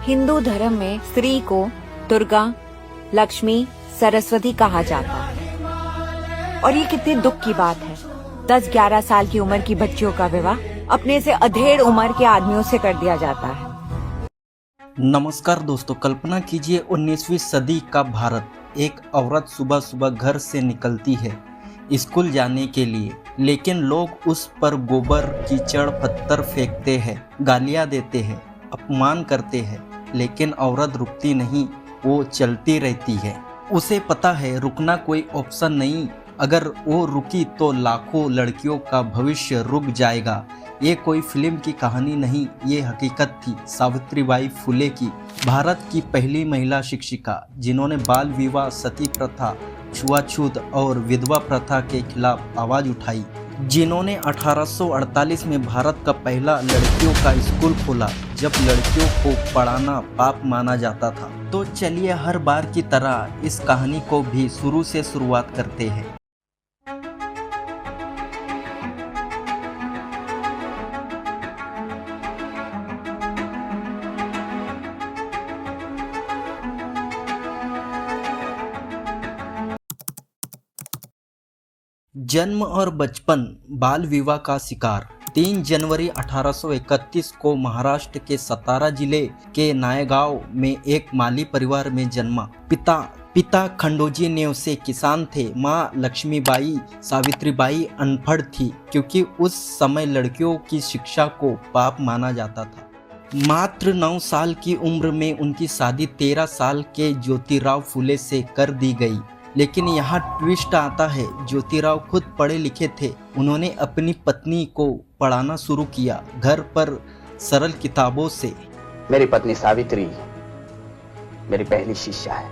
हिंदू धर्म में स्त्री को दुर्गा, लक्ष्मी, सरस्वती कहा जाता है। और ये कितनी दुख की बात है, 10-11 साल की उम्र की बच्चियों का विवाह अपने से अधेड़ उम्र के आदमियों से कर दिया जाता है। नमस्कार दोस्तों, कल्पना कीजिए 19वीं सदी का भारत। एक औरत सुबह सुबह घर से निकलती है स्कूल जाने के लिए, लेकिन लोग उस पर गोबर, कीचड़, पत्थर फेंकते हैं, गालियां देते हैं, अपमान करते हैं, लेकिन औरत रुकती नहीं, वो चलती रहती है। उसे पता है रुकना कोई ऑप्शन नहीं, अगर वो रुकी तो लाखों लड़कियों का भविष्य रुक जाएगा। ये कोई फिल्म की कहानी नहीं, ये हकीकत थी सावित्रीबाई फुले की, भारत की पहली महिला शिक्षिका, जिन्होंने बाल विवाह, सती प्रथा, छुआछूत और विधवा प्रथा के खिलाफ आवाज़ उठाई, जिन्होंने 1848 में भारत का पहला लड़कियों का स्कूल खोला, जब लड़कियों को पढ़ाना पाप माना जाता था। तो चलिए हर बार की तरह इस कहानी को भी शुरू से शुरुआत करते हैं। जन्म और बचपन, बाल विवाह का शिकार। 3 जनवरी 1831 को महाराष्ट्र के सतारा जिले के नायगांव में एक माली परिवार में जन्मा। पिता खंडोजी नेव से किसान थे। माँ लक्ष्मीबाई सावित्रीबाई अनपढ़ थी, क्योंकि उस समय लड़कियों की शिक्षा को पाप माना जाता था। मात्र 9 साल की उम्र में उनकी शादी 13 साल के ज्योतिराव फुले से कर दी गई। लेकिन यहाँ ट्विस्ट आता है, ज्योतिराव खुद पढ़े लिखे थे। उन्होंने अपनी पत्नी को पढ़ाना शुरू किया, घर पर सरल किताबों से। मेरी पत्नी सावित्री मेरी पहली शिष्या है।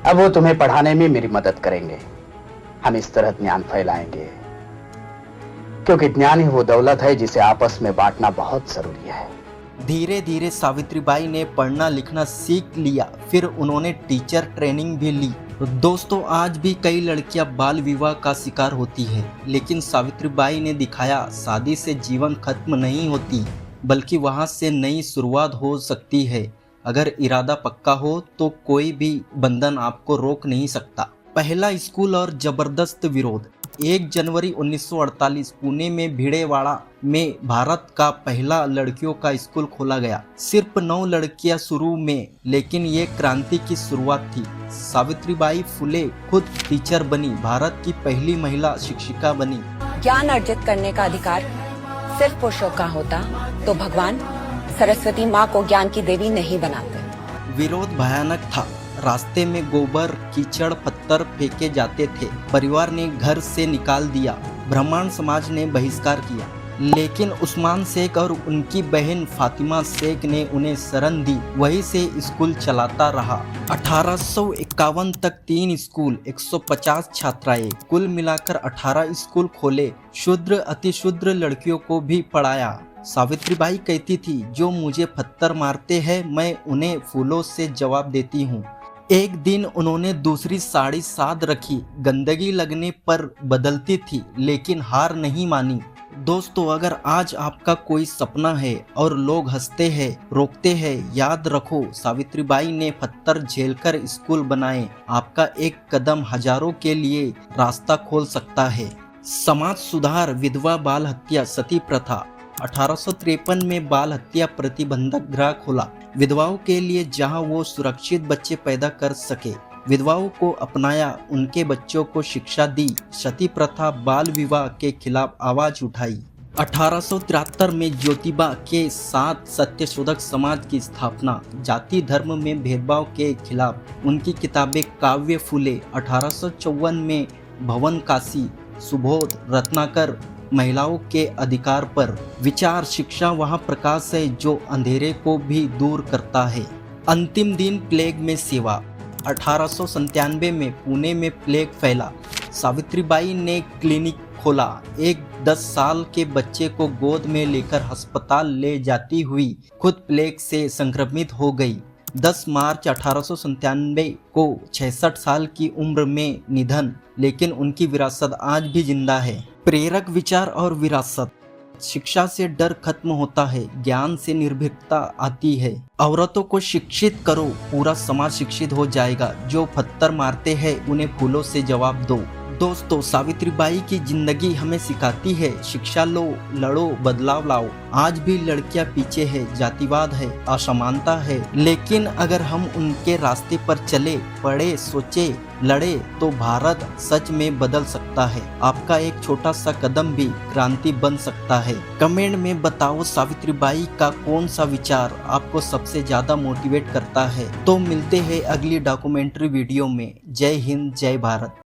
अब वो तुम्हें पढ़ाने में मेरी मदद करेंगे। हम इस तरह ज्ञान फैलाएंगे, क्योंकि ज्ञान ही वो दौलत है जिसे आपस में बांटना बहुत जरूरी है। धीरे धीरे सावित्रीबाई ने पढ़ना लिखना सीख लिया, फिर उन्होंने टीचर ट्रेनिंग भी ली। तो दोस्तों, आज भी कई लड़कियां बाल विवाह का शिकार होती है, लेकिन सावित्रीबाई ने दिखाया शादी से जीवन खत्म नहीं होती, बल्कि वहां से नई शुरुआत हो सकती है। अगर इरादा पक्का हो तो कोई भी बंधन आपको रोक नहीं सकता। पहला स्कूल और जबरदस्त विरोध। 1 जनवरी 1948 पुणे में भिड़ेवाड़ा में भारत का पहला लड़कियों का स्कूल खोला गया। सिर्फ 9 लड़कियां शुरू में, लेकिन ये क्रांति की शुरुआत थी। सावित्रीबाई फुले खुद टीचर बनी, भारत की पहली महिला शिक्षिका बनी। ज्ञान अर्जित करने का अधिकार सिर्फ पुरुषों का होता तो भगवान सरस्वती माँ को ज्ञान की देवी नहीं बनाते। विरोध भयानक था। रास्ते में गोबर, कीचड़, पत्थर फेंके जाते थे। परिवार ने घर से निकाल दिया। ब्राह्मण समाज ने बहिष्कार किया, लेकिन उस्मान शेख और उनकी बहन फातिमा शेख ने उन्हें शरण दी। वहीं से स्कूल चलाता रहा। 1851 तक 3 स्कूल, 150 छात्राएं, कुल मिलाकर 18 स्कूल खोले। शूद्र अतिशूद्र लड़कियों को भी पढ़ाया। सावित्रीबाई कहती थी, जो मुझे पत्थर मारते हैं मैं उन्हें फूलों से जवाब देती हूँ। एक दिन उन्होंने दूसरी साड़ी साध रखी, गंदगी लगने पर बदलती थी, लेकिन हार नहीं मानी। दोस्तों, अगर आज आपका कोई सपना है और लोग हंसते हैं, रोकते हैं, याद रखो सावित्रीबाई ने पत्थर झेलकर स्कूल बनाए। आपका एक कदम हजारों के लिए रास्ता खोल सकता है। समाज सुधार, विधवा बाल हत्या, सती प्रथा। 1853 में बाल हत्या प्रतिबंधक गृह खोला, विधवाओं के लिए, जहां वो सुरक्षित बच्चे पैदा कर सके। विधवाओं को अपनाया, उनके बच्चों को शिक्षा दी। सती प्रथा, बाल विवाह के खिलाफ आवाज उठाई। 1873 में ज्योतिबा के साथ सत्यशोधक समाज की स्थापना, जाति धर्म में भेदभाव के खिलाफ उनकी किताबें काव्य फूले। 1854 में भवन काशी, सुबोध, रत्नाकर, महिलाओं के अधिकार पर विचार। शिक्षा वहाँ प्रकाश है जो अंधेरे को भी दूर करता है। अंतिम दिन प्लेग में सेवा। 1897 में पुणे में प्लेग फैला। सावित्रीबाई ने क्लिनिक खोला। एक 10 साल के बच्चे को गोद में लेकर अस्पताल ले जाती हुई खुद प्लेग से संक्रमित हो गई। 10 मार्च 1897 को 66 साल की उम्र में निधन, लेकिन उनकी विरासत आज भी जिंदा है। प्रेरक विचार और विरासत। शिक्षा से डर खत्म होता है, ज्ञान से निर्भीकता आती है। औरतों को शिक्षित करो, पूरा समाज शिक्षित हो जाएगा। जो पत्थर मारते हैं उन्हें फूलों से जवाब दो। दोस्तों, सावित्रीबाई की जिंदगी हमें सिखाती है, शिक्षा लो, लड़ो, बदलाव लाओ। आज भी लड़कियां पीछे है, जातिवाद है, असमानता है, लेकिन अगर हम उनके रास्ते पर चले, पढ़े, सोचे, लड़े तो भारत सच में बदल सकता है। आपका एक छोटा सा कदम भी क्रांति बन सकता है। कमेंट में बताओ सावित्रीबाई का कौन सा विचार आपको सबसे ज्यादा मोटिवेट करता है। तो मिलते हैं अगली डॉक्यूमेंट्री वीडियो में। जय हिंद, जय भारत।